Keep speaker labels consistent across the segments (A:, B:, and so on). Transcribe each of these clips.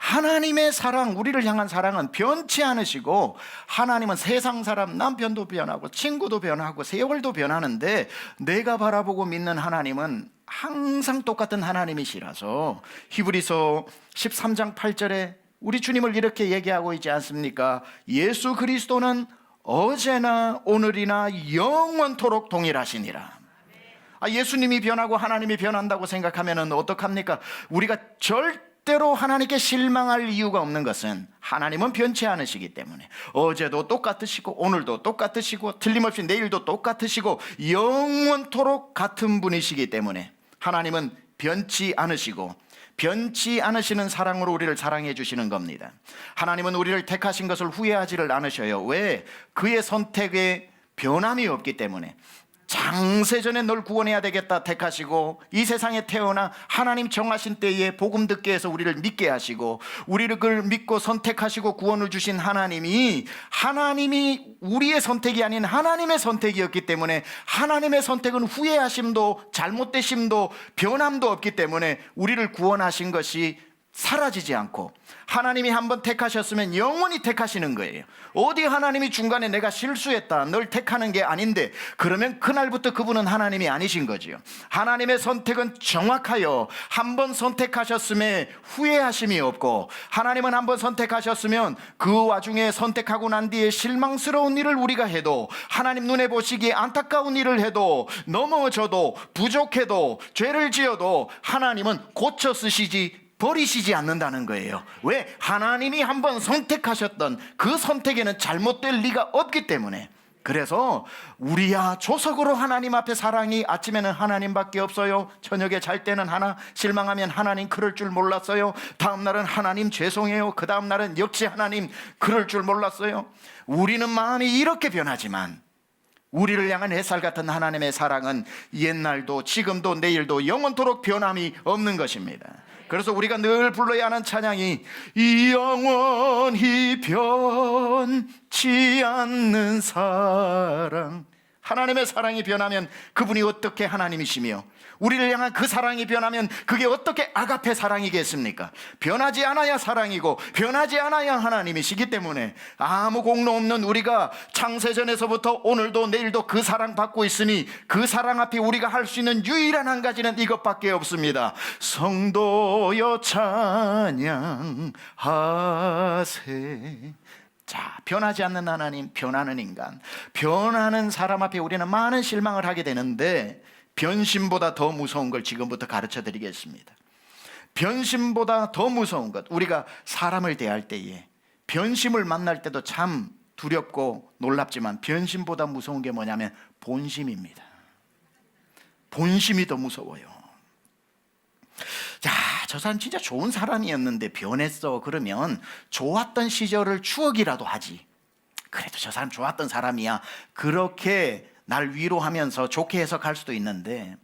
A: 하나님의 사랑, 우리를 향한 사랑은 변치 않으시고, 하나님은 세상 사람, 남편도 변하고 친구도 변하고 세월도 변하는데 내가 바라보고 믿는 하나님은 항상 똑같은 하나님이시라서 히브리서 13장 8절에 우리 주님을 이렇게 얘기하고 있지 않습니까? 예수 그리스도는 어제나 오늘이나 영원토록 동일하시니라. 예수님이 변하고 하나님이 변한다고 생각하면 어떡합니까? 우리가 절대로 하나님께 실망할 이유가 없는 것은 하나님은 변치 않으시기 때문에, 어제도 똑같으시고 오늘도 똑같으시고 틀림없이 내일도 똑같으시고 영원토록 같은 분이시기 때문에 하나님은 변치 않으시고 변치 않으시는 사랑으로 우리를 사랑해 주시는 겁니다. 하나님은 우리를 택하신 것을 후회하지를 않으셔요. 왜? 그의 선택에 변함이 없기 때문에. 장세전에 널 구원해야 되겠다 택하시고, 이 세상에 태어나 하나님 정하신 때에 복음 듣게 해서 우리를 믿게 하시고, 우리를 그걸 믿고 선택하시고 구원을 주신 하나님이 우리의 선택이 아닌 하나님의 선택이었기 때문에, 하나님의 선택은 후회하심도 잘못되심도 변함도 없기 때문에 우리를 구원하신 것이 사라지지 않고, 하나님이 한번 택하셨으면 영원히 택하시는 거예요. 어디 하나님이 중간에 내가 실수했다, 널 택하는 게 아닌데, 그러면 그날부터 그분은 하나님이 아니신 거지요. 하나님의 선택은 정확하여 한번 선택하셨음에 후회하심이 없고, 하나님은 한번 선택하셨으면 그 와중에 선택하고 난 뒤에 실망스러운 일을 우리가 해도, 하나님 눈에 보시기에 안타까운 일을 해도, 넘어져도 부족해도 죄를 지어도 하나님은 고쳐 쓰시지 버리시지 않는다는 거예요. 왜? 하나님이 한번 선택하셨던 그 선택에는 잘못될 리가 없기 때문에. 그래서 우리야 조석으로 하나님 앞에 사랑이, 아침에는 하나님밖에 없어요, 저녁에 잘 때는 하나, 실망하면 하나님 그럴 줄 몰랐어요, 다음 날은 하나님 죄송해요, 그 다음 날은 역시 하나님 그럴 줄 몰랐어요. 우리는 마음이 이렇게 변하지만 우리를 향한 햇살 같은 하나님의 사랑은 옛날도 지금도 내일도 영원토록 변함이 없는 것입니다. 그래서 우리가 늘 불러야 하는 찬양이 영원히 변치 않는 사랑. 하나님의 사랑이 변하면 그분이 어떻게 하나님이시며, 우리를 향한 그 사랑이 변하면 그게 어떻게 아가페 사랑이겠습니까? 변하지 않아야 사랑이고 변하지 않아야 하나님이시기 때문에, 아무 공로 없는 우리가 창세전에서부터 오늘도 내일도 그 사랑 받고 있으니, 그 사랑 앞에 우리가 할 수 있는 유일한 한 가지는 이것밖에 없습니다. 성도여 찬양하세. 자, 변하지 않는 하나님, 변하는 인간, 변하는 사람 앞에 우리는 많은 실망을 하게 되는데, 변심보다 더 무서운 걸 지금부터 가르쳐 드리겠습니다. 변심보다 더 무서운 것, 우리가 사람을 대할 때에, 변심을 만날 때도 참 두렵고 놀랍지만 변심보다 무서운 게 뭐냐면 본심입니다. 본심이 더 무서워요. 자, 저 사람 진짜 좋은 사람이었는데 변했어. 그러면 좋았던 시절을 추억이라도 하지. 그래도 저 사람 좋았던 사람이야, 그렇게 날 위로하면서 좋게 해석할 수도 있는데,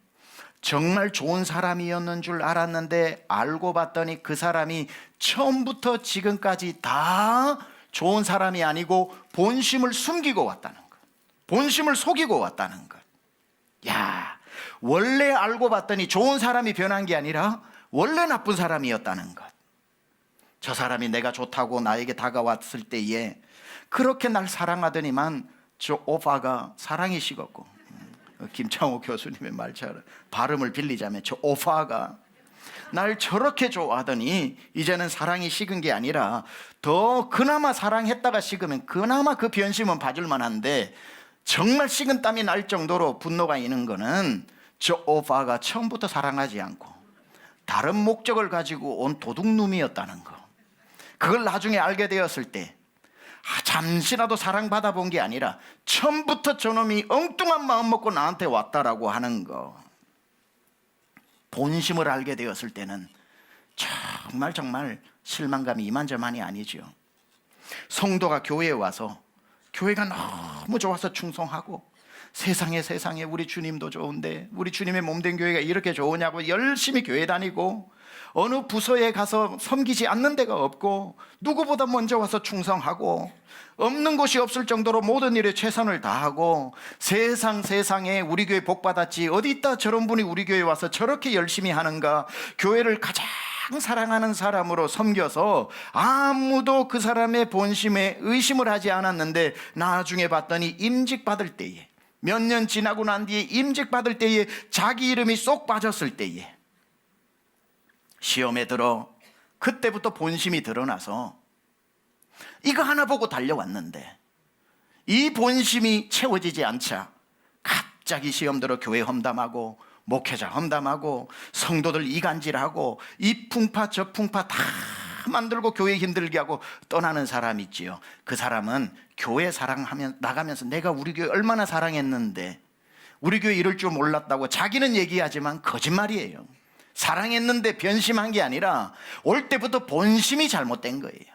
A: 정말 좋은 사람이었는 줄 알았는데 알고 봤더니 그 사람이 처음부터 지금까지 다 좋은 사람이 아니고 본심을 숨기고 왔다는 것, 본심을 속이고 왔다는 것. 야, 원래 알고 봤더니 좋은 사람이 변한 게 아니라 원래 나쁜 사람이었다는 것. 저 사람이 내가 좋다고 나에게 다가왔을 때에 그렇게 날 사랑하더니만 저 오빠가 사랑이 식었고, 김창호 교수님의 말처럼 발음을 빌리자면 저 오빠가 날 저렇게 좋아하더니 이제는 사랑이 식은 게 아니라 더 그나마 사랑했다가 식으면 그나마 그 변심은 봐줄 만한데, 정말 식은 땀이 날 정도로 분노가 있는 거는 저 오빠가 처음부터 사랑하지 않고 다른 목적을 가지고 온 도둑놈이었다는 거. 그걸 나중에 알게 되었을 때 잠시라도 사랑받아 본 게 아니라 처음부터 저놈이 엉뚱한 마음 먹고 나한테 왔다라고 하는 거. 본심을 알게 되었을 때는 정말 실망감이 이만저만이 아니죠. 성도가 교회에 와서 교회가 너무 좋아서 충성하고, 세상에 우리 주님도 좋은데 우리 주님의 몸된 교회가 이렇게 좋으냐고 열심히 교회 다니고, 어느 부서에 가서 섬기지 않는 데가 없고, 누구보다 먼저 와서 충성하고, 없는 곳이 없을 정도로 모든 일에 최선을 다하고, 세상에 우리 교회 복 받았지, 어디 있다 저런 분이 우리 교회에 와서 저렇게 열심히 하는가, 교회를 가장 사랑하는 사람으로 섬겨서 아무도 그 사람의 본심에 의심을 하지 않았는데, 나중에 봤더니 임직받을 때에, 몇 년 지나고 난 뒤에 임직받을 때에 자기 이름이 쏙 빠졌을 때에 시험에 들어 그때부터 본심이 드러나서 이거 하나 보고 달려왔는데 이 본심이 채워지지 않자 갑자기 시험 들어 교회 험담하고 목회자 험담하고 성도들 이간질하고 이 풍파 저 풍파 다 만들고 교회 힘들게 하고 떠나는 사람 있지요. 그 사람은 교회 사랑하면 나가면서 내가 우리 교회 얼마나 사랑했는데 우리 교회 이럴 줄 몰랐다고 자기는 얘기하지만 거짓말이에요. 사랑했는데 변심한 게 아니라 올 때부터 본심이 잘못된 거예요.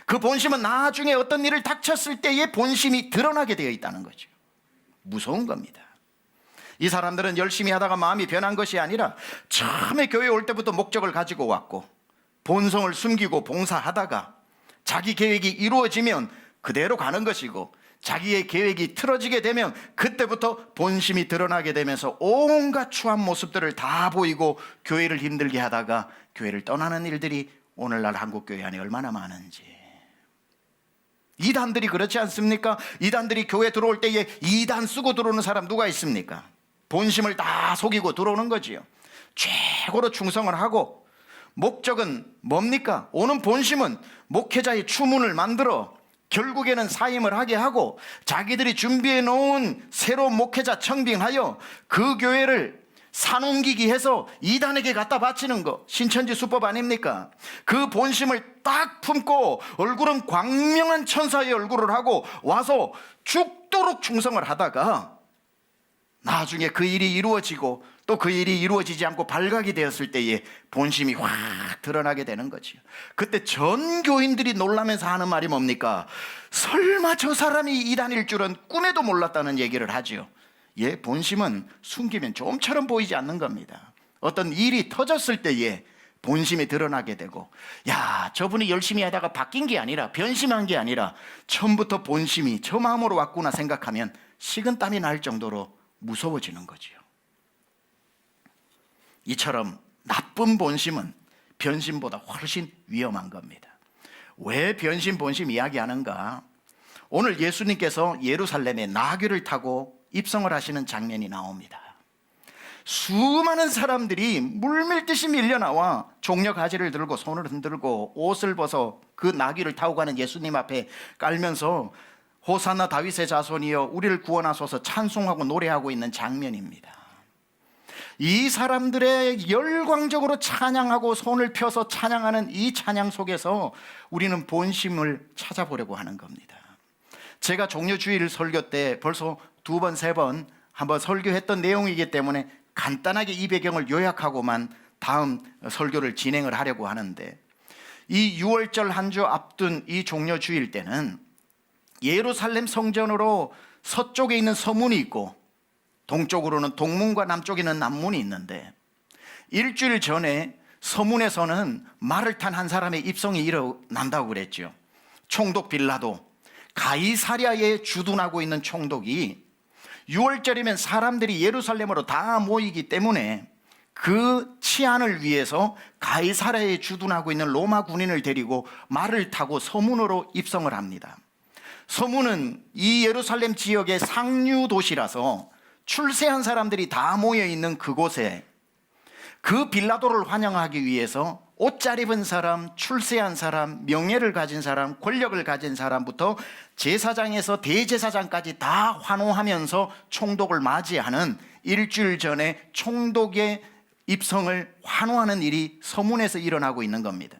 A: 그 본심은 나중에 어떤 일을 닥쳤을 때의 본심이 드러나게 되어 있다는 거죠. 무서운 겁니다. 이 사람들은 열심히 하다가 마음이 변한 것이 아니라 처음에 교회에 올 때부터 목적을 가지고 왔고 본성을 숨기고 봉사하다가 자기 계획이 이루어지면 그대로 가는 것이고, 자기의 계획이 틀어지게 되면 그때부터 본심이 드러나게 되면서 온갖 추한 모습들을 다 보이고 교회를 힘들게 하다가 교회를 떠나는 일들이 오늘날 한국교회 안에 얼마나 많은지. 이단들이 그렇지 않습니까? 이단들이 교회 들어올 때에 이단 쓰고 들어오는 사람 누가 있습니까? 본심을 다 속이고 들어오는 거지요. 최고로 충성을 하고, 목적은 뭡니까? 오는 본심은 목회자의 추문을 만들어 결국에는 사임을 하게 하고 자기들이 준비해 놓은 새로운 목회자 청빙하여 그 교회를 산옮기기 해서 이단에게 갖다 바치는 거, 신천지 수법 아닙니까? 그 본심을 딱 품고 얼굴은 광명한 천사의 얼굴을 하고 와서 죽도록 충성을 하다가 나중에 그 일이 이루어지고 또 그 일이 이루어지지 않고 발각이 되었을 때에 본심이 확 드러나게 되는 거지요. 그때 전 교인들이 놀라면서 하는 말이 뭡니까? 설마 저 사람이 이단일 줄은 꿈에도 몰랐다는 얘기를 하지요. 예, 본심은 숨기면 좀처럼 보이지 않는 겁니다. 어떤 일이 터졌을 때에 본심이 드러나게 되고, 야, 저분이 열심히 하다가 바뀐 게 아니라 변심한 게 아니라 처음부터 본심이 저 마음으로 왔구나 생각하면 식은땀이 날 정도로 무서워지는 거지요. 이처럼 나쁜 본심은 변심보다 훨씬 위험한 겁니다. 왜 변심 본심 이야기하는가? 오늘 예수님께서 예루살렘에 나귀를 타고 입성을 하시는 장면이 나옵니다. 수많은 사람들이 물밀듯이 밀려나와 종려 가지를 들고 손을 흔들고 옷을 벗어 그 나귀를 타고 가는 예수님 앞에 깔면서 호산나 다윗의 자손이여 우리를 구원하소서 찬송하고 노래하고 있는 장면입니다. 이 사람들의 열광적으로 찬양하고 손을 펴서 찬양하는 이 찬양 속에서 우리는 본심을 찾아보려고 하는 겁니다. 제가 종려주일 설교 때 벌써 2번, 3번 한번 설교했던 내용이기 때문에 간단하게 이 배경을 요약하고만 다음 설교를 진행을 하려고 하는데, 이 6월절 한 주 앞둔 이 종려주일 때는 예루살렘 성전으로 서쪽에 있는 서문이 있고 동쪽으로는 동문과 남쪽에는 남문이 있는데, 일주일 전에 서문에서는 말을 탄 한 사람의 입성이 일어난다고 그랬죠. 총독 빌라도, 가이사랴에 주둔하고 있는 총독이 6월절이면 사람들이 예루살렘으로 다 모이기 때문에 그 치안을 위해서 가이사랴에 주둔하고 있는 로마 군인을 데리고 말을 타고 서문으로 입성을 합니다. 서문은 이 예루살렘 지역의 상류 도시라서 출세한 사람들이 다 모여있는 그곳에 그 빌라도를 환영하기 위해서 옷 잘 입은 사람, 출세한 사람, 명예를 가진 사람, 권력을 가진 사람부터 제사장에서 대제사장까지 다 환호하면서 총독을 맞이하는, 일주일 전에 총독의 입성을 환호하는 일이 서문에서 일어나고 있는 겁니다.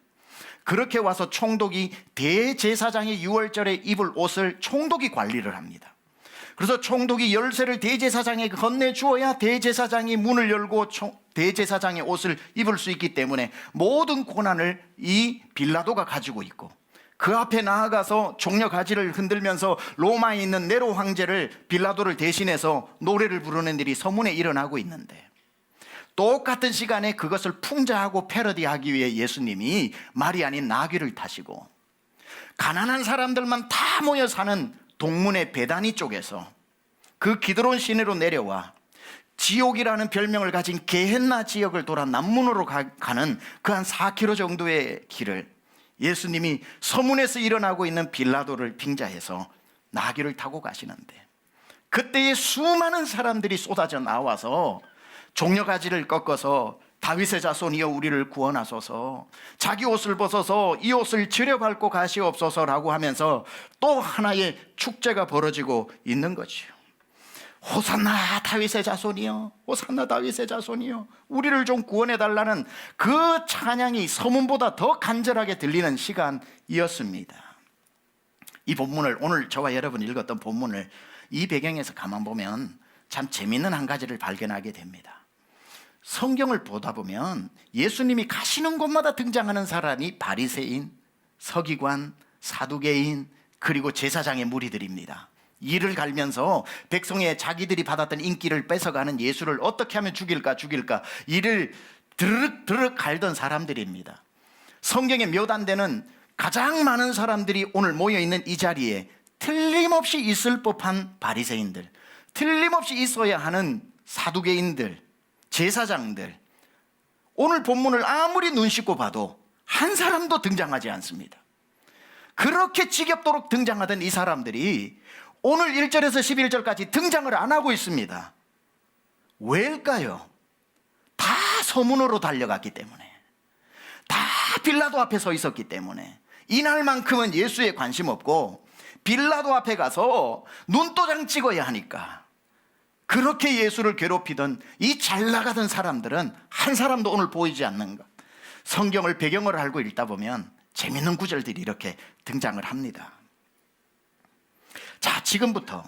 A: 그렇게 와서 총독이 대제사장이 6월절에 입을 옷을 총독이 관리를 합니다. 그래서 총독이 열쇠를 대제사장에게 건네주어야 대제사장이 문을 열고 대제사장의 옷을 입을 수 있기 때문에 모든 권한을 이 빌라도가 가지고 있고, 그 앞에 나아가서 종려 가지를 흔들면서 로마에 있는 네로 황제를, 빌라도를 대신해서 노래를 부르는 일이 서문에 일어나고 있는데, 똑같은 시간에 그것을 풍자하고 패러디하기 위해 예수님이 말이 아닌 나귀를 타시고 가난한 사람들만 다 모여 사는 동문의 베다니 쪽에서 그 기드론 시내로 내려와 지옥이라는 별명을 가진 게헨나 지역을 돌아 남문으로 가는 그 한 4km 정도의 길을 예수님이 서문에서 일어나고 있는 빌라도를 빙자해서 나귀를 타고 가시는데, 그때에 수많은 사람들이 쏟아져 나와서 종려가지를 꺾어서 다윗의 자손이여 우리를 구원하소서, 자기 옷을 벗어서 이 옷을 지려밟고 가시옵소서라고 하면서 또 하나의 축제가 벌어지고 있는 거지요. 호산나 다윗의 자손이여, 호산나 다윗의 자손이여, 우리를 좀 구원해달라는 그 찬양이 서문보다 더 간절하게 들리는 시간이었습니다. 이 본문을, 오늘 저와 여러분 읽었던 본문을 이 배경에서 가만 보면 참 재미있는 한 가지를 발견하게 됩니다. 성경을 보다 보면 예수님이 가시는 곳마다 등장하는 사람이 바리새인, 서기관, 사두개인, 그리고 제사장의 무리들입니다. 이를 갈면서 백성의 자기들이 받았던 인기를 뺏어가는 예수를 어떻게 하면 죽일까 이를 드르륵 갈던 사람들입니다. 성경에 몇 안 되는 가장 많은 사람들이 오늘 모여있는 이 자리에 틀림없이 있을 법한 바리새인들, 틀림없이 있어야 하는 사두개인들, 제사장들, 오늘 본문을 아무리 눈 씻고 봐도 한 사람도 등장하지 않습니다. 그렇게 지겹도록 등장하던 이 사람들이 오늘 1절에서 11절까지 등장을 안 하고 있습니다. 왜일까요? 다 서문으로 달려갔기 때문에, 다 빌라도 앞에 서 있었기 때문에 이날만큼은 예수에 관심 없고 빌라도 앞에 가서 눈도장 찍어야 하니까 그렇게 예수를 괴롭히던 이 잘 나가던 사람들은 한 사람도 오늘 보이지 않는 것. 성경을 배경을 알고 읽다 보면 재밌는 구절들이 이렇게 등장을 합니다. 자, 지금부터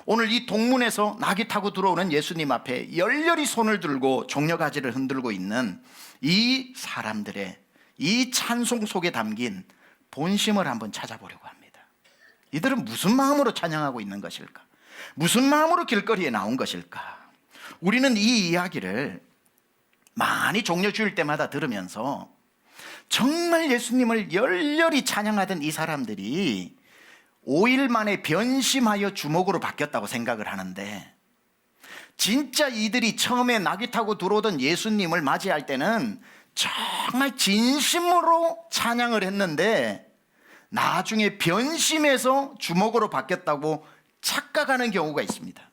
A: 오늘 이 동문에서 나귀 타고 들어오는 예수님 앞에 열렬히 손을 들고 종려가지를 흔들고 있는 이 사람들의 이 찬송 속에 담긴 본심을 한번 찾아보려고 합니다. 이들은 무슨 마음으로 찬양하고 있는 것일까? 무슨 마음으로 길거리에 나온 것일까? 우리는 이 이야기를 많이 종려 주일 때마다 들으면서 정말 예수님을 열렬히 찬양하던 이 사람들이 5일 만에 변심하여 주목으로 바뀌었다고 생각을 하는데, 진짜 이들이 처음에 나귀 타고 들어오던 예수님을 맞이할 때는 정말 진심으로 찬양을 했는데 나중에 변심해서 주목으로 바뀌었다고 착각하는 경우가 있습니다.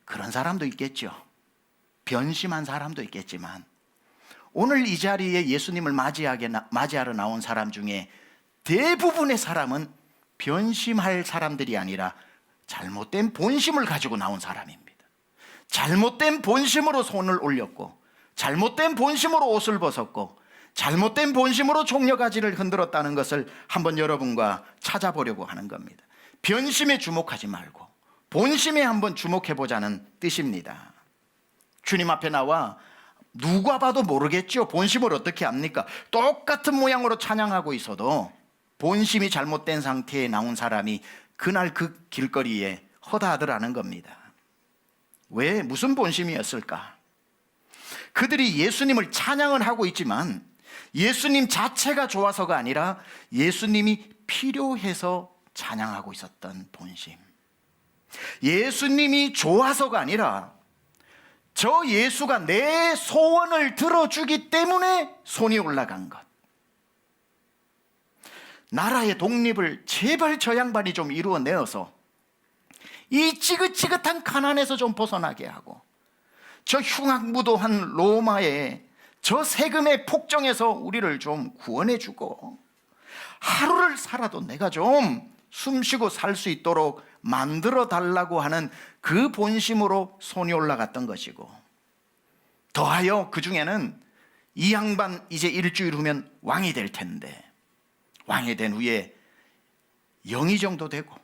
A: 그런 사람도 있겠죠. 변심한 사람도 있겠지만 오늘 이 자리에 예수님을 맞이하러 나온 사람 중에 대부분의 사람은 변심할 사람들이 아니라 잘못된 본심을 가지고 나온 사람입니다. 잘못된 본심으로 손을 올렸고, 잘못된 본심으로 옷을 벗었고, 잘못된 본심으로 종려가지를 흔들었다는 것을 한번 여러분과 찾아보려고 하는 겁니다. 변심에 주목하지 말고 본심에 한번 주목해보자는 뜻입니다. 주님 앞에 나와 누가 봐도 모르겠죠. 본심을 어떻게 압니까? 똑같은 모양으로 찬양하고 있어도 본심이 잘못된 상태에 나온 사람이 그날 그 길거리에 허다하더라는 겁니다. 왜? 무슨 본심이었을까? 그들이 예수님을 찬양을 하고 있지만 예수님 자체가 좋아서가 아니라 예수님이 필요해서 찬양하고 있었던 본심. 예수님이 좋아서가 아니라 저 예수가 내 소원을 들어주기 때문에 손이 올라간 것. 나라의 독립을 제발 저 양반이 좀 이루어내어서 이 지긋지긋한 가난에서 좀 벗어나게 하고, 저 흉악무도한 로마의 저 세금의 폭정에서 우리를 좀 구원해주고, 하루를 살아도 내가 좀 숨쉬고 살 수 있도록 만들어 달라고 하는 그 본심으로 손이 올라갔던 것이고, 더하여 그 중에는 이 양반 이제 일주일 후면 왕이 될 텐데, 왕이 된 후에 영의 정도 되고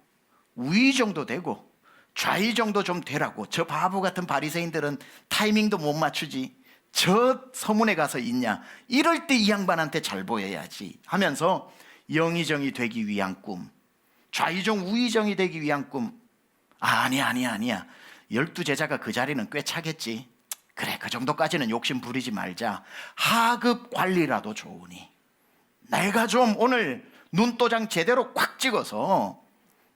A: 우의 정도 되고 좌의 정도 좀 되라고, 저 바보 같은 바리새인들은 타이밍도 못 맞추지, 저 서문에 가서 있냐, 이럴 때 이 양반한테 잘 보여야지 하면서 영의정이 되기 위한 꿈, 좌의정 우의정이 되기 위한 꿈. 아니야 12제자가 그 자리는 꽤 차겠지, 그래 그 정도까지는 욕심 부리지 말자, 하급 관리라도 좋으니 내가 좀 오늘 눈도장 제대로 꽉 찍어서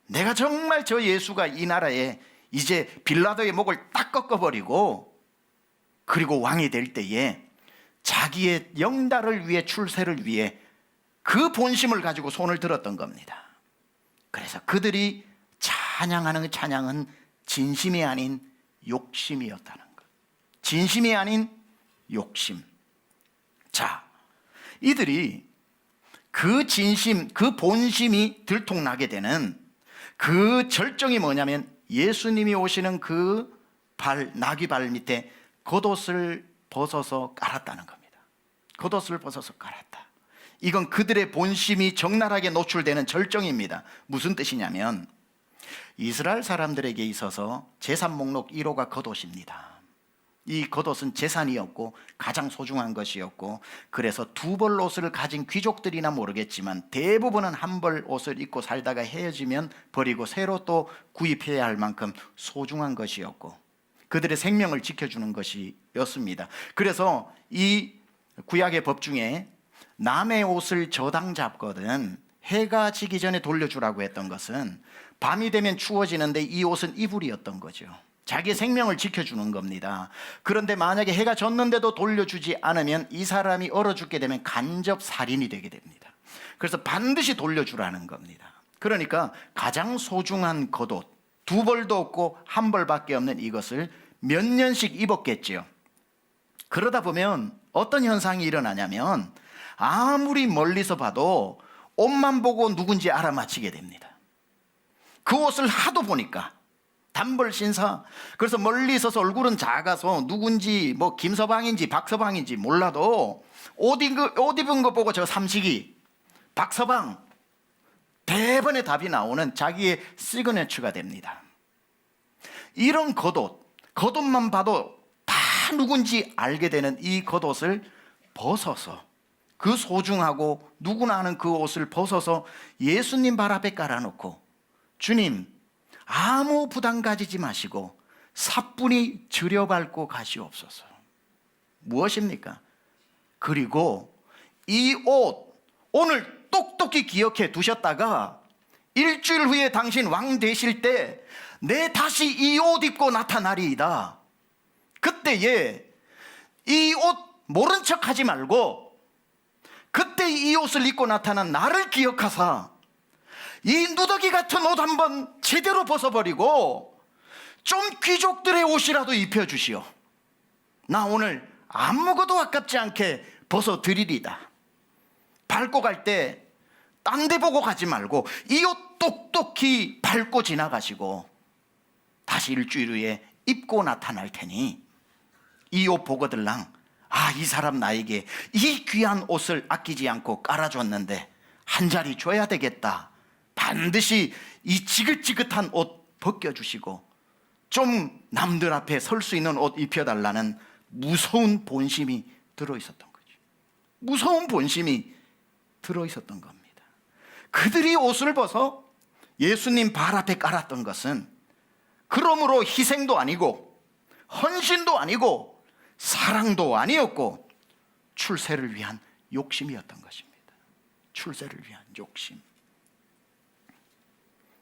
A: 내가 정말 저 예수가 이 나라에 이제 빌라도의 목을 딱 꺾어버리고 그리고 왕이 될 때에 자기의 영달을 위해, 출세를 위해 그 본심을 가지고 손을 들었던 겁니다. 그래서 그들이 찬양하는 찬양은 진심이 아닌 욕심이었다는 것. 진심이 아닌 욕심. 자, 이들이 그 진심, 그 본심이 들통나게 되는 그 절정이 뭐냐면 예수님이 오시는 그 나귀 발 밑에 겉옷을 벗어서 깔았다는 겁니다. 겉옷을 벗어서 깔았다. 이건 그들의 본심이 적나라하게 노출되는 절정입니다. 무슨 뜻이냐면 이스라엘 사람들에게 있어서 재산 목록 1호가 겉옷입니다. 이 겉옷은 재산이었고 가장 소중한 것이었고, 그래서 두 벌 옷을 가진 귀족들이나 모르겠지만 대부분은 한 벌 옷을 입고 살다가 헤어지면 버리고 새로 또 구입해야 할 만큼 소중한 것이었고 그들의 생명을 지켜주는 것이었습니다. 그래서 이 구약의 법 중에 남의 옷을 저당 잡거든 해가 지기 전에 돌려주라고 했던 것은 밤이 되면 추워지는데 이 옷은 이불이었던 거죠. 자기의 생명을 지켜주는 겁니다. 그런데 만약에 해가 졌는데도 돌려주지 않으면 이 사람이 얼어 죽게 되면 간접 살인이 되게 됩니다. 그래서 반드시 돌려주라는 겁니다. 그러니까 가장 소중한 겉옷, 두 벌도 없고 한 벌밖에 없는 이것을 몇 년씩 입었겠지요. 그러다 보면 어떤 현상이 일어나냐면 아무리 멀리서 봐도 옷만 보고 누군지 알아맞히게 됩니다. 그 옷을 하도 보니까 단벌 신사. 그래서 멀리 서서 얼굴은 작아서 누군지 뭐 김서방인지 박서방인지 몰라도 옷 입은 거 보고 저 삼식이 박서방, 대번에 답이 나오는 자기의 시그니처가 됩니다. 이런 겉옷만 봐도 다 누군지 알게 되는 이 겉옷을 벗어서, 그 소중하고 누구나 아는 그 옷을 벗어서 예수님 발 앞에 깔아놓고, 주님 아무 부담 가지지 마시고 사뿐히 들여밟고 가시옵소서. 무엇입니까? 그리고 이 옷 오늘 똑똑히 기억해 두셨다가 일주일 후에 당신 왕 되실 때 내 다시 이 옷 입고 나타나리이다. 그때에 이 옷 모른 척 하지 말고 그때 이 옷을 입고 나타난 나를 기억하사 이 누더기 같은 옷 한번 제대로 벗어버리고 좀 귀족들의 옷이라도 입혀주시오. 나 오늘 아무것도 아깝지 않게 벗어드리리다. 밟고 갈 때 딴 데 보고 가지 말고 이 옷 똑똑히 밟고 지나가시고 다시 일주일 후에 입고 나타날 테니 이 옷 보거들랑 이 사람 나에게 이 귀한 옷을 아끼지 않고 깔아줬는데 한 자리 줘야 되겠다. 반드시 이 지긋지긋한 옷 벗겨주시고 좀 남들 앞에 설 수 있는 옷 입혀달라는 무서운 본심이 들어있었던 거죠. 무서운 본심이 들어있었던 겁니다. 그들이 옷을 벗어 예수님 발 앞에 깔았던 것은 그러므로 희생도 아니고 헌신도 아니고 사랑도 아니었고 출세를 위한 욕심이었던 것입니다. 출세를 위한 욕심.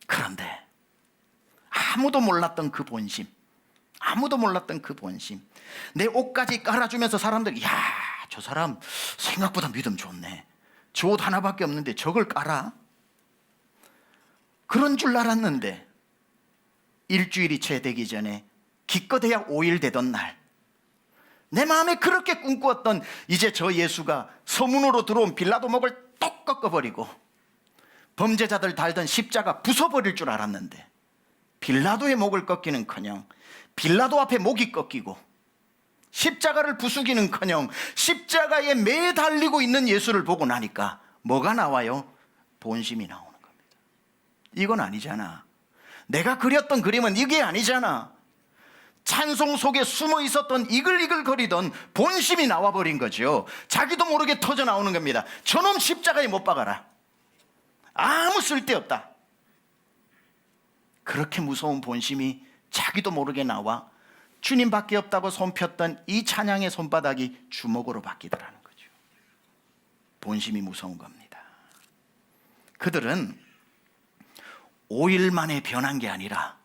A: 그런데 아무도 몰랐던 그 본심, 내 옷까지 깔아주면서 사람들이 저 사람 생각보다 믿음 좋네, 저 옷 하나밖에 없는데 저걸 깔아? 그런 줄 알았는데 일주일이 채 되기 전에 기껏해야 5일 되던 날, 내 마음에 그렇게 꿈꾸었던 이제 저 예수가 서문으로 들어온 빌라도 목을 똑 꺾어버리고 범죄자들 달던 십자가 부숴버릴 줄 알았는데 빌라도의 목을 꺾기는커녕 빌라도 앞에 목이 꺾이고 십자가를 부수기는커녕 십자가에 매달리고 있는 예수를 보고 나니까 뭐가 나와요? 본심이 나오는 겁니다. 이건 아니잖아. 내가 그렸던 그림은 이게 아니잖아. 찬송 속에 숨어 있었던 이글이글거리던 본심이 나와버린 거죠. 자기도 모르게 터져 나오는 겁니다. 저놈 십자가에 못 박아라. 아무 쓸데없다. 그렇게 무서운 본심이 자기도 모르게 나와 주님밖에 없다고 손폈던 이 찬양의 손바닥이 주먹으로 바뀌더라는 거죠. 본심이 무서운 겁니다. 그들은 5일 만에 변한 게 아니라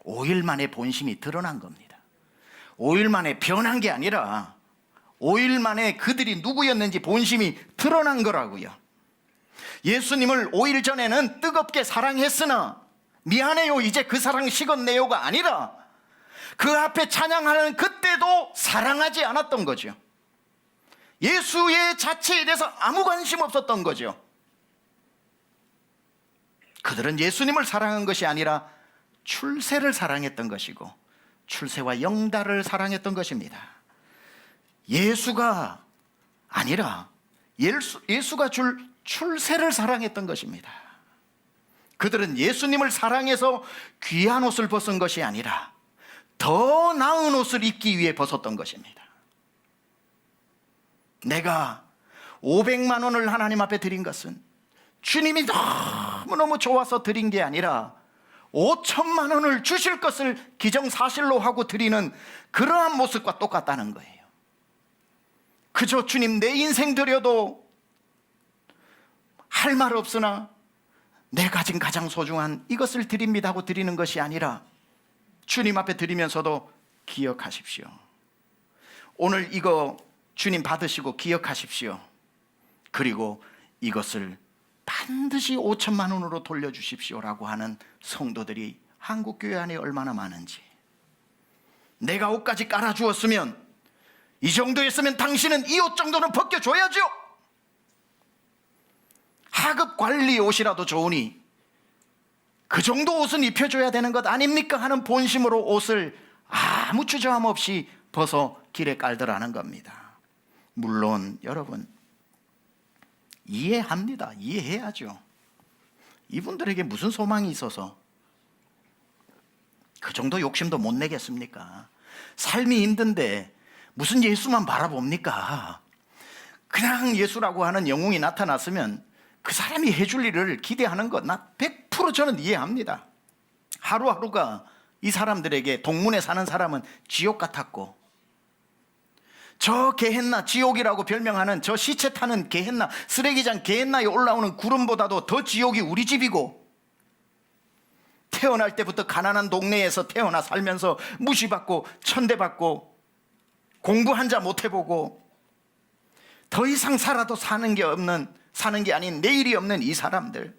A: 5일 만에 본심이 드러난 겁니다. 5일 만에 변한 게 아니라 5일 만에 그들이 누구였는지 본심이 드러난 거라고요. 예수님을 5일 전에는 뜨겁게 사랑했으나 미안해요, 이제 그 사랑 식었네요가 아니라 그 앞에 찬양하는 그때도 사랑하지 않았던 거죠. 예수의 자체에 대해서 아무 관심 없었던 거죠. 그들은 예수님을 사랑한 것이 아니라 출세를 사랑했던 것이고 출세와 영달을 사랑했던 것입니다. 예수가 아니라 예수가 줄 출세를 사랑했던 것입니다. 그들은 예수님을 사랑해서 귀한 옷을 벗은 것이 아니라 더 나은 옷을 입기 위해 벗었던 것입니다. 내가 500만 원을 하나님 앞에 드린 것은 주님이 너무너무 좋아서 드린 게 아니라 5천만 원을 주실 것을 기정사실로 하고 드리는 그러한 모습과 똑같다는 거예요. 그저 주님 내 인생 드려도 할 말 없으나 내 가진 가장 소중한 이것을 드립니다 하고 드리는 것이 아니라 주님 앞에 드리면서도 기억하십시오. 오늘 이거 주님 받으시고 기억하십시오. 그리고 이것을 반드시 5천만 원으로 돌려주십시오라고 하는 성도들이 한국교회 안에 얼마나 많은지. 내가 옷까지 깔아주었으면 이 정도 했으면 당신은 이 옷 정도는 벗겨줘야죠. 하급 관리 옷이라도 좋으니 그 정도 옷은 입혀줘야 되는 것 아닙니까? 하는 본심으로 옷을 아무 주저함 없이 벗어 길에 깔더라는 겁니다. 물론 여러분 이해합니다. 이해해야죠. 이분들에게 무슨 소망이 있어서 그 정도 욕심도 못 내겠습니까? 삶이 힘든데 무슨 예수만 바라봅니까? 그냥 예수라고 하는 영웅이 나타났으면 그 사람이 해줄 일을 기대하는 것 나 100% 저는 이해합니다. 하루하루가 이 사람들에게 동문에 사는 사람은 지옥 같았고 저 게헨나, 지옥이라고 별명하는 저 시체 타는 게헨나, 쓰레기장 게헨나에 올라오는 구름보다도 더 지옥이 우리 집이고 태어날 때부터 가난한 동네에서 태어나 살면서 무시받고 천대받고 공부 한 자 못 해보고 더 이상 살아도 사는 게 아닌 내일이 없는 이 사람들,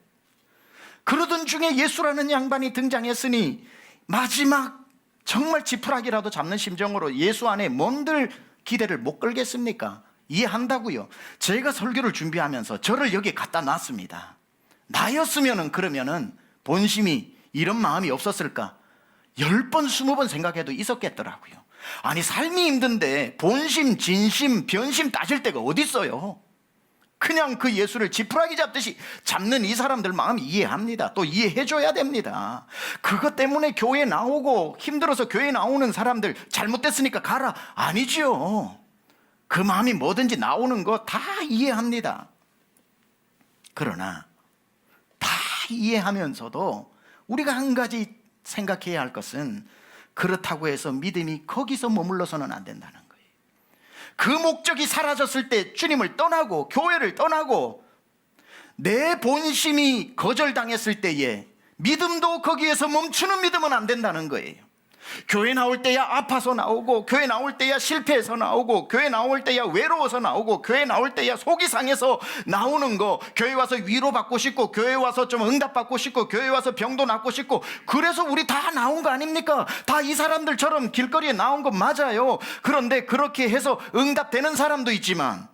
A: 그러던 중에 예수라는 양반이 등장했으니 마지막 정말 지푸라기라도 잡는 심정으로 예수 안에 뭔들 기대를 못 걸겠습니까? 이해한다고요. 제가 설교를 준비하면서 저를 여기 갖다 놨습니다. 나였으면은 그러면은 본심이 이런 마음이 없었을까? 10번 20번 생각해도 있었겠더라고요. 아니 삶이 힘든데 본심, 진심, 변심 따질 데가 어디 있어요? 그냥 그 예수를 지푸라기 잡듯이 잡는 이 사람들 마음 이해합니다. 또 이해해줘야 됩니다. 그것 때문에 교회 나오고 힘들어서 교회 나오는 사람들 잘못됐으니까 가라 아니죠. 그 마음이 뭐든지 나오는 거 다 이해합니다. 그러나 다 이해하면서도 우리가 한 가지 생각해야 할 것은 그렇다고 해서 믿음이 거기서 머물러서는 안 된다는 거예요. 그 목적이 사라졌을 때 주님을 떠나고 교회를 떠나고 내 본심이 거절당했을 때에 믿음도 거기에서 멈추는 믿음은 안 된다는 거예요. 교회 나올 때야 아파서 나오고, 교회 나올 때야 실패해서 나오고, 교회 나올 때야 외로워서 나오고, 교회 나올 때야 속이 상해서 나오는 거, 교회 와서 위로받고 싶고, 교회 와서 좀 응답받고 싶고, 교회 와서 병도 낫고 싶고, 그래서 우리 다 나온 거 아닙니까? 다 이 사람들처럼 길거리에 나온 거 맞아요. 그런데 그렇게 해서 응답되는 사람도 있지만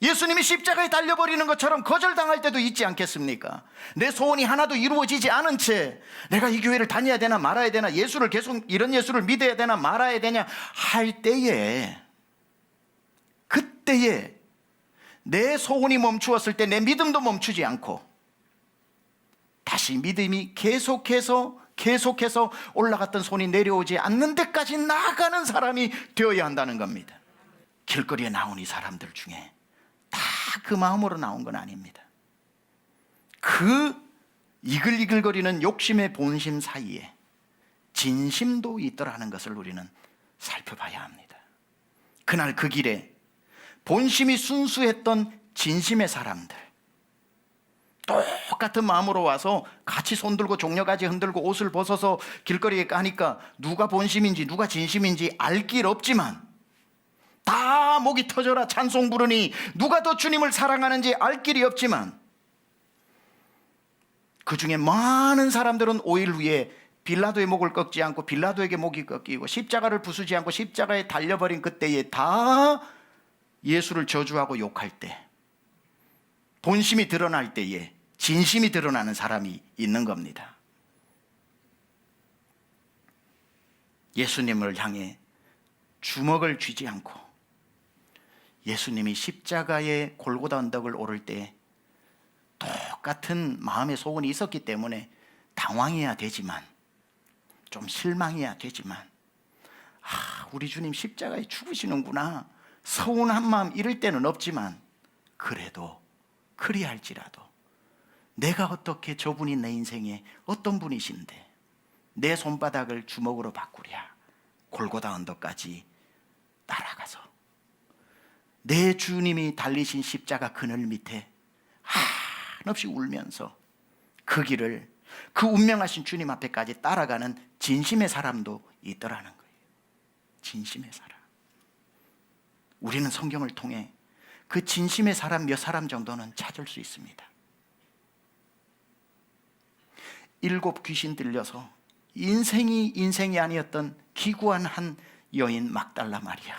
A: 예수님이 십자가에 달려버리는 것처럼 거절당할 때도 있지 않겠습니까? 내 소원이 하나도 이루어지지 않은 채 내가 이 교회를 다녀야 되나 말아야 되나, 예수를 계속 이런 예수를 믿어야 되나 말아야 되냐 할 때에, 그때에 내 소원이 멈추었을 때 내 믿음도 멈추지 않고 다시 믿음이 계속해서 올라갔던 손이 내려오지 않는 데까지 나아가는 사람이 되어야 한다는 겁니다. 길거리에 나온 이 사람들 중에 다 그 마음으로 나온 건 아닙니다. 그 이글이글거리는 욕심의 본심 사이에 진심도 있더라는 것을 우리는 살펴봐야 합니다. 그날 그 길에 본심이 순수했던 진심의 사람들, 똑같은 마음으로 와서 같이 손들고 종려가지 흔들고 옷을 벗어서 길거리에 가니까 누가 본심인지 누가 진심인지 알 길 없지만, 다 목이 터져라 찬송 부르니 누가 더 주님을 사랑하는지 알 길이 없지만, 그 중에 많은 사람들은 5일 후에 빌라도의 목을 꺾지 않고 빌라도에게 목이 꺾이고 십자가를 부수지 않고 십자가에 달려버린 그때에 다 예수를 저주하고 욕할 때, 본심이 드러날 때에 진심이 드러나는 사람이 있는 겁니다. 예수님을 향해 주먹을 쥐지 않고 예수님이 십자가의 골고다 언덕을 오를 때 똑같은 마음의 소원이 있었기 때문에 당황해야 되지만, 좀 실망해야 되지만, 우리 주님 십자가에 죽으시는구나, 서운한 마음 이럴 때는 없지만, 그래도 그리할지라도 내가 어떻게 저분이 내 인생에 어떤 분이신데 내 손바닥을 주먹으로 바꾸랴, 골고다 언덕까지 따라가서 내 주님이 달리신 십자가 그늘 밑에 한없이 울면서 그 길을, 그 운명하신 주님 앞에까지 따라가는 진심의 사람도 있더라는 거예요. 진심의 사람. 우리는 성경을 통해 그 진심의 사람 몇 사람 정도는 찾을 수 있습니다. 7 귀신 들려서 인생이 아니었던 기구한 한 여인 막달라 마리아,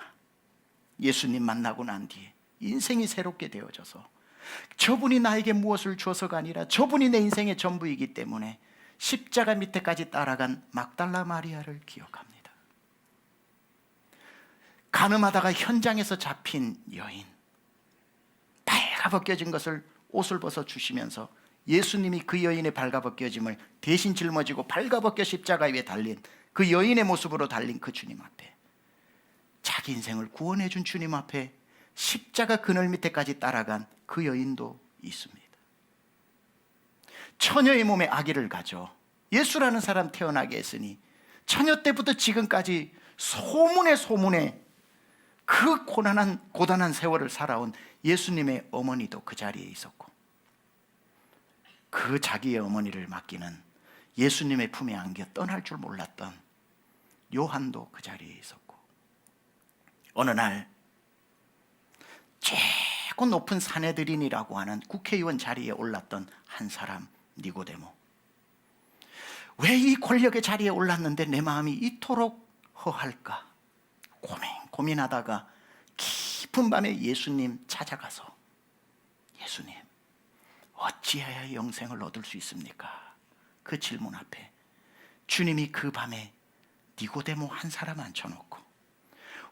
A: 예수님 만나고 난 뒤에 인생이 새롭게 되어져서 저분이 나에게 무엇을 줘서가 아니라 저분이 내 인생의 전부이기 때문에 십자가 밑에까지 따라간 막달라 마리아를 기억합니다. 가늠하다가 현장에서 잡힌 여인, 발가벗겨진 것을 옷을 벗어 주시면서 예수님이 그 여인의 발가벗겨짐을 대신 짊어지고 발가벗겨 십자가 위에 달린 그 여인의 모습으로 달린 그 주님 앞에, 자기 인생을 구원해 준 주님 앞에 십자가 그늘 밑에까지 따라간 그 여인도 있습니다. 처녀의 몸에 아기를 가져 예수라는 사람 태어나게 했으니 처녀 때부터 지금까지 소문에 그 고단한 세월을 살아온 예수님의 어머니도 그 자리에 있었고, 그 자기의 어머니를 맡기는 예수님의 품에 안겨 떠날 줄 몰랐던 요한도 그 자리에 있었고, 어느 날 최고 높은 사내들인이라고 하는 국회의원 자리에 올랐던 한 사람 니고데모, 왜 이 권력의 자리에 올랐는데 내 마음이 이토록 허할까 고민하다가 깊은 밤에 예수님 찾아가서, 예수님 어찌해야 영생을 얻을 수 있습니까? 그 질문 앞에 주님이 그 밤에 니고데모 한 사람 앉혀놓고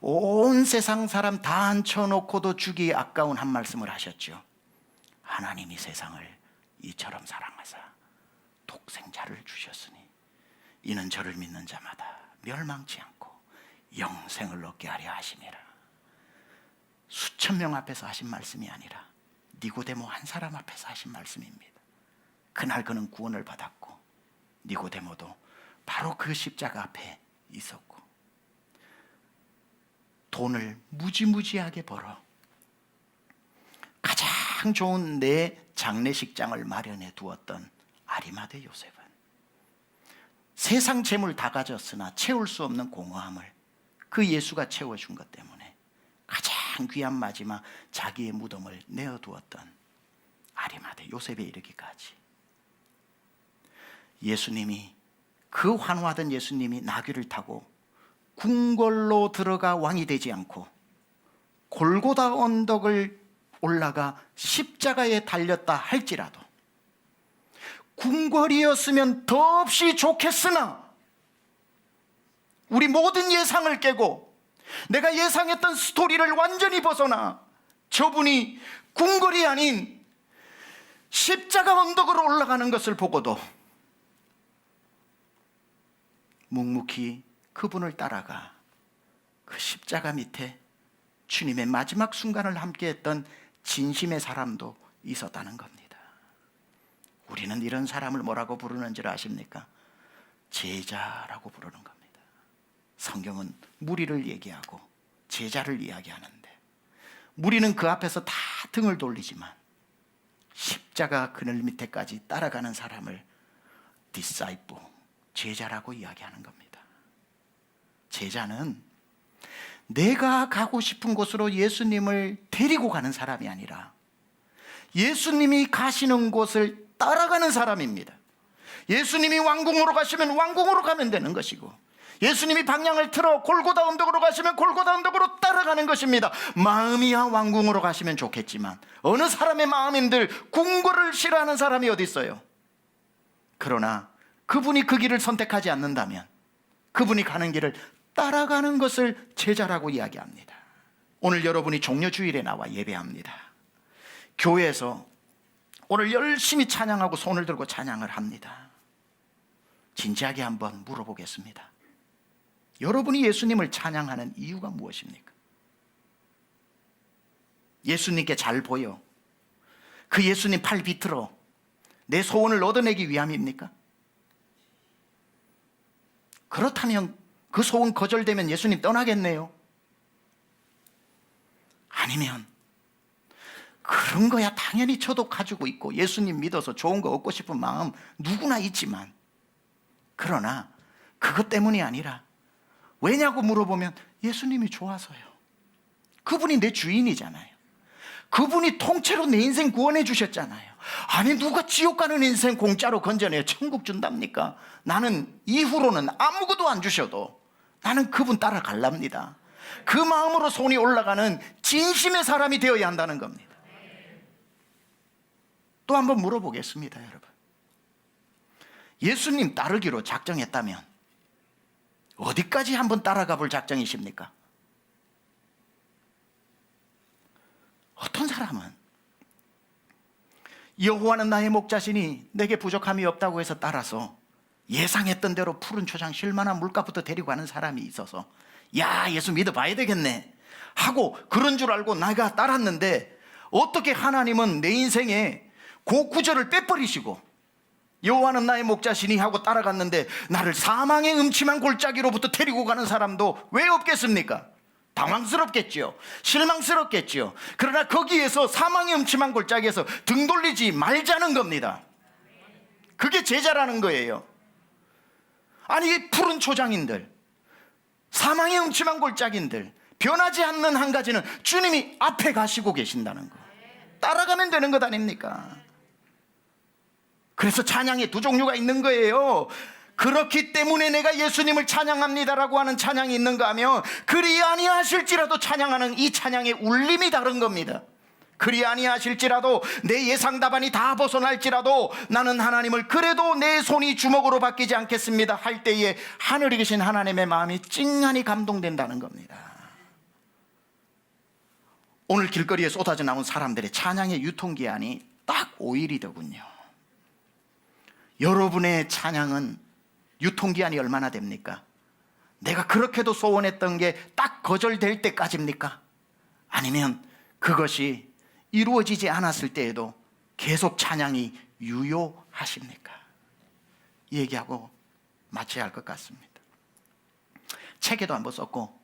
A: 온 세상 사람 다 앉혀놓고도 주기 아까운 한 말씀을 하셨죠. 하나님이 세상을 이처럼 사랑하사 독생자를 주셨으니 이는 저를 믿는 자마다 멸망치 않고 영생을 얻게 하려 하심이라. 수천 명 앞에서 하신 말씀이 아니라 니고데모 한 사람 앞에서 하신 말씀입니다. 그날 그는 구원을 받았고, 니고데모도 바로 그 십자가 앞에 있었고, 돈을 무지무지하게 벌어 가장 좋은 내 장례식장을 마련해 두었던 아리마대 요셉은 세상 재물 다 가졌으나 채울 수 없는 공허함을 그 예수가 채워준 것 때문에 가장 귀한 마지막 자기의 무덤을 내어두었던 아리마대 요셉에 이르기까지, 예수님이, 그 환호하던 예수님이 나귀를 타고 궁궐로 들어가 왕이 되지 않고 골고다 언덕을 올라가 십자가에 달렸다 할지라도, 궁궐이었으면 더없이 좋겠으나 우리 모든 예상을 깨고 내가 예상했던 스토리를 완전히 벗어나 저분이 궁궐이 아닌 십자가 언덕으로 올라가는 것을 보고도 묵묵히 그분을 따라가 그 십자가 밑에 주님의 마지막 순간을 함께했던 진심의 사람도 있었다는 겁니다. 우리는 이런 사람을 뭐라고 부르는 줄 아십니까? 제자라고 부르는 겁니다. 성경은 무리를 얘기하고 제자를 이야기하는데, 무리는 그 앞에서 다 등을 돌리지만 십자가 그늘 밑에까지 따라가는 사람을 디사이플, 제자라고 이야기하는 겁니다. 제자는 내가 가고 싶은 곳으로 예수님을 데리고 가는 사람이 아니라 예수님이 가시는 곳을 따라가는 사람입니다. 예수님이 왕궁으로 가시면 왕궁으로 가면 되는 것이고, 예수님이 방향을 틀어 골고다 언덕으로 가시면 골고다 언덕으로 따라가는 것입니다. 마음이야 왕궁으로 가시면 좋겠지만 어느 사람의 마음인들 궁궐을 싫어하는 사람이 어디 있어요? 그러나 그분이 그 길을 선택하지 않는다면 그분이 가는 길을 따라가는 것을 제자라고 이야기합니다. 오늘 여러분이 종려주일에 나와 예배합니다. 교회에서 오늘 열심히 찬양하고 손을 들고 찬양을 합니다. 진지하게 한번 물어보겠습니다. 여러분이 예수님을 찬양하는 이유가 무엇입니까? 예수님께 잘 보여, 그 예수님 팔 비틀어 내 소원을 얻어내기 위함입니까? 그렇다면 그 소원 거절되면 예수님 떠나겠네요? 아니면 그런 거야 당연히 저도 가지고 있고 예수님 믿어서 좋은 거 얻고 싶은 마음 누구나 있지만, 그러나 그것 때문이 아니라, 왜냐고 물어보면 예수님이 좋아서요. 그분이 내 주인이잖아요. 그분이 통째로 내 인생 구원해 주셨잖아요. 아니 누가 지옥 가는 인생 공짜로 건져내요? 천국 준답니까? 나는 이후로는 아무것도 안 주셔도 나는 그분 따라갈랍니다. 그 마음으로 손이 올라가는 진심의 사람이 되어야 한다는 겁니다. 또 한번 물어보겠습니다, 여러분. 예수님 따르기로 작정했다면 어디까지 한번 따라가 볼 작정이십니까? 어떤 사람은 여호와는 나의 목자시니 내게 부족함이 없다고 해서 따라서 예상했던 대로 푸른 초장 쉴만한 물가부터 데리고 가는 사람이 있어서 야, 예수 믿어봐야 되겠네 하고 그런 줄 알고 내가 따랐는데, 어떻게 하나님은 내 인생에 그 구절을 빼버리시고 여호와는 나의 목자시니 하고 따라갔는데 나를 사망의 음침한 골짜기로부터 데리고 가는 사람도 왜 없겠습니까? 당황스럽겠죠. 실망스럽겠죠. 그러나 거기에서 사망의 음침한 골짜기에서 등 돌리지 말자는 겁니다. 그게 제자라는 거예요. 아니 푸른 초장인들, 사망의 음침한 골짜기인들, 변하지 않는 한 가지는 주님이 앞에 가시고 계신다는 거. 따라가면 되는 것 아닙니까? 그래서 찬양에 두 종류가 있는 거예요. 그렇기 때문에 내가 예수님을 찬양합니다라고 하는 찬양이 있는가 하면, 그리 아니하실지라도 찬양하는 이 찬양의 울림이 다른 겁니다. 그리 아니하실지라도 내 예상 답안이 다 벗어날지라도 나는 하나님을 그래도 내 손이 주먹으로 바뀌지 않겠습니다 할 때에 하늘에 계신 하나님의 마음이 찡하니 감동된다는 겁니다. 오늘 길거리에 쏟아져 나온 사람들의 찬양의 유통기한이 딱 5일이더군요. 여러분의 찬양은 유통기한이 얼마나 됩니까? 내가 그렇게도 소원했던 게 딱 거절될 때까지입니까? 아니면 그것이 이루어지지 않았을 때에도 계속 찬양이 유효하십니까? 얘기하고 마쳐야 할 것 같습니다. 책에도 한번 썼고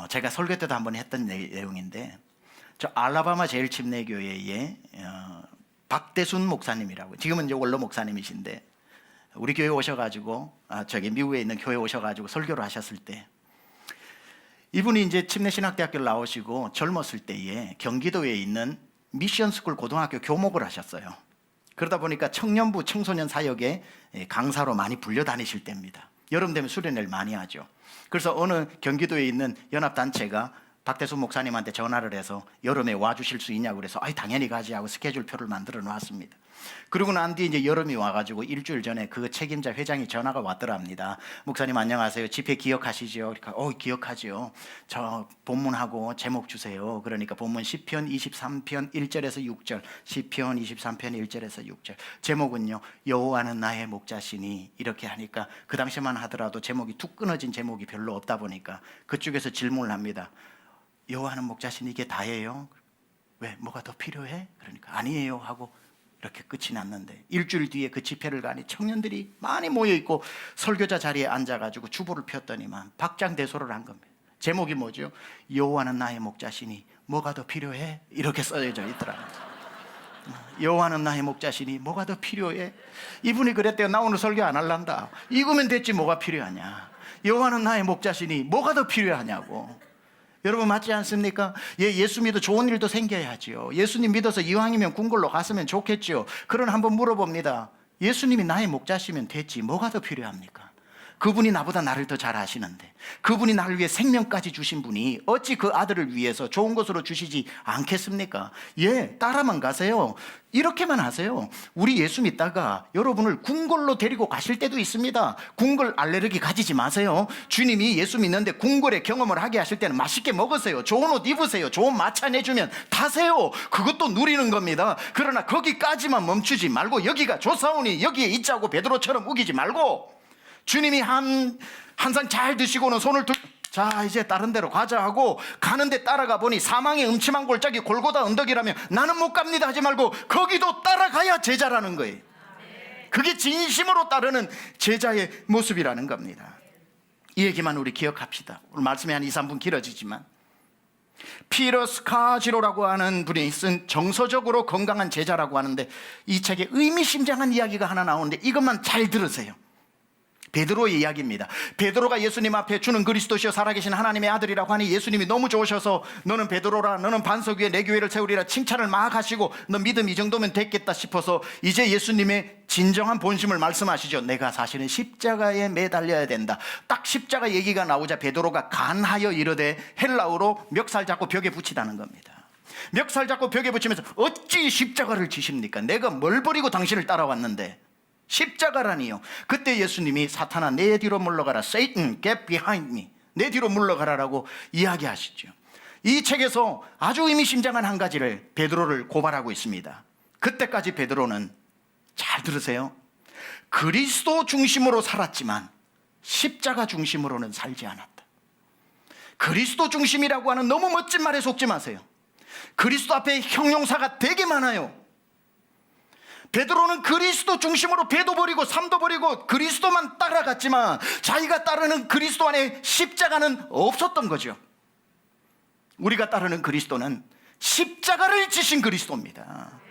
A: 제가 설교 때도 한번 했던 내용인데, 저 알라바마 제일침례교회의 박대순 목사님이라고, 지금은 이제 원로 목사님이신데 우리 교회 오셔가지고 저기 미국에 있는 교회 오셔가지고 설교를 하셨을 때, 이분이 이제 침례신학대학교를 나오시고 젊었을 때에 경기도에 있는 미션스쿨 고등학교 교목을 하셨어요. 그러다 보니까 청년부 청소년 사역에 강사로 많이 불려다니실 때입니다. 여름 되면 수련회를 많이 하죠. 그래서 어느 경기도에 있는 연합단체가 박대순 목사님한테 전화를 해서 여름에 와주실 수 있냐고 그래서 당연히 가지 하고 스케줄표를 만들어 놨습니다. 그러고 난 뒤에 이제 여름이 와가지고 일주일 전에 그 책임자 회장이 전화가 왔더랍니다. 목사님 안녕하세요. 집회 기억하시죠? 그러니까 기억하죠. 저 본문하고 제목 주세요. 그러니까 본문 시편 23편 1절에서 6절, 시편 23편 1절에서 6절. 제목은요, 여호와는 나의 목자시니, 이렇게 하니까 그 당시만 하더라도 제목이 툭 끊어진 제목이 별로 없다 보니까 그쪽에서 질문을 합니다. 여호와는 목자시니 이게 다예요? 왜? 뭐가 더 필요해? 그러니까 아니에요 하고 이렇게 끝이 났는데, 일주일 뒤에 그 집회를 가니 청년들이 많이 모여있고 설교자 자리에 앉아가지고 주보를 폈더니만 박장대소를 한 겁니다. 제목이 뭐죠? 여호와는 나의 목자시니 뭐가 더 필요해? 이렇게 써져 있더라고요. 여호와는 나의 목자시니 뭐가 더 필요해? 이분이 그랬대요. 나 오늘 설교 안 할란다. 이거면 됐지 뭐가 필요하냐. 여호와는 나의 목자시니 뭐가 더 필요하냐고. 여러분 맞지 않습니까? 예수 믿어 좋은 일도 생겨야지요. 예수님 믿어서 이왕이면 궁궐로 갔으면 좋겠죠. 그러나 한번 물어봅니다. 예수님이 나의 목자시면 됐지 뭐가 더 필요합니까? 그분이 나보다 나를 더 잘 아시는데, 그분이 나를 위해 생명까지 주신 분이 어찌 그 아들을 위해서 좋은 것으로 주시지 않겠습니까? 따라만 가세요. 이렇게만 하세요. 우리 예수 믿다가 여러분을 궁궐로 데리고 가실 때도 있습니다. 궁궐 알레르기 가지지 마세요. 주님이 예수 믿는데 궁궐의 경험을 하게 하실 때는 맛있게 먹으세요. 좋은 옷 입으세요. 좋은 마차 내주면 타세요. 그것도 누리는 겁니다. 그러나 거기까지만 멈추지 말고 여기가 좋사오니 여기에 있자고 베드로처럼 우기지 말고, 주님이 한 상 잘 드시고는 손을 자 이제 다른 데로 가자 하고 가는데 따라가 보니 사망의 음침한 골짜기 골고다 언덕이라며 나는 못 갑니다 하지 말고 거기도 따라가야 제자라는 거예요. 그게 진심으로 따르는 제자의 모습이라는 겁니다. 이 얘기만 우리 기억합시다. 오늘 말씀이 한 2, 3분 길어지지만, 피터 스카지로라고 하는 분이 쓴 정서적으로 건강한 제자라고 하는데, 이 책에 의미심장한 이야기가 하나 나오는데 이것만 잘 들으세요. 베드로의 이야기입니다. 베드로가 예수님 앞에 주는 그리스도시여 살아계신 하나님의 아들이라고 하니 예수님이 너무 좋으셔서 너는 베드로라, 너는 반석 위에 내 교회를 세우리라 칭찬을 막 하시고, 너 믿음 이 정도면 됐겠다 싶어서 이제 예수님의 진정한 본심을 말씀하시죠. 내가 사실은 십자가에 매달려야 된다. 딱 십자가 얘기가 나오자 베드로가 간하여 이르되, 헬라어로 멱살 잡고 벽에 붙이다는 겁니다. 멱살 잡고 벽에 붙이면서 어찌 십자가를 지십니까? 내가 뭘 버리고 당신을 따라왔는데 십자가라니요. 그때 예수님이 사탄아 내 뒤로 물러가라, Satan get behind me, 내 뒤로 물러가라라고 이야기하시죠. 이 책에서 아주 의미심장한 한 가지를 베드로를 고발하고 있습니다. 그때까지 베드로는, 잘 들으세요, 그리스도 중심으로 살았지만 십자가 중심으로는 살지 않았다. 그리스도 중심이라고 하는 너무 멋진 말에 속지 마세요. 그리스도 앞에 형용사가 되게 많아요. 베드로는 그리스도 중심으로 배도 버리고 삶도 버리고 그리스도만 따라갔지만 자기가 따르는 그리스도 안에 십자가는 없었던 거죠. 우리가 따르는 그리스도는 십자가를 지신 그리스도입니다.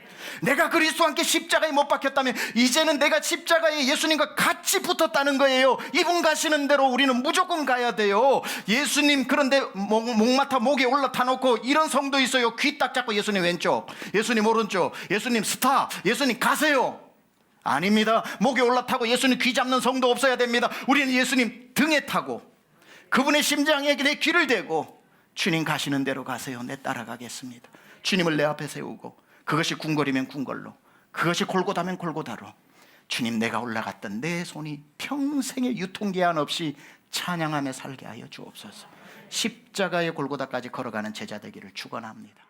A: 내가 그리스도와 함께 십자가에 못 박혔다면 이제는 내가 십자가에 예수님과 같이 붙었다는 거예요. 이분 가시는 대로 우리는 무조건 가야 돼요. 예수님 그런데 목마타 목에 올라타 놓고 이런 성도 있어요. 귀 딱 잡고 예수님 왼쪽, 예수님 오른쪽, 예수님 스탑, 예수님 가세요. 아닙니다. 목에 올라타고 예수님 귀 잡는 성도 없어야 됩니다. 우리는 예수님 등에 타고 그분의 심장에 내 귀를 대고 주님 가시는 대로 가세요. 내 따라가겠습니다. 주님을 내 앞에 세우고, 그것이 궁궐이면 궁궐로, 그것이 골고다면 골고다로, 주님 내가 올라갔던 내 손이 평생의 유통기한 없이 찬양하며 살게 하여 주옵소서. 십자가의 골고다까지 걸어가는 제자 되기를 축원합니다.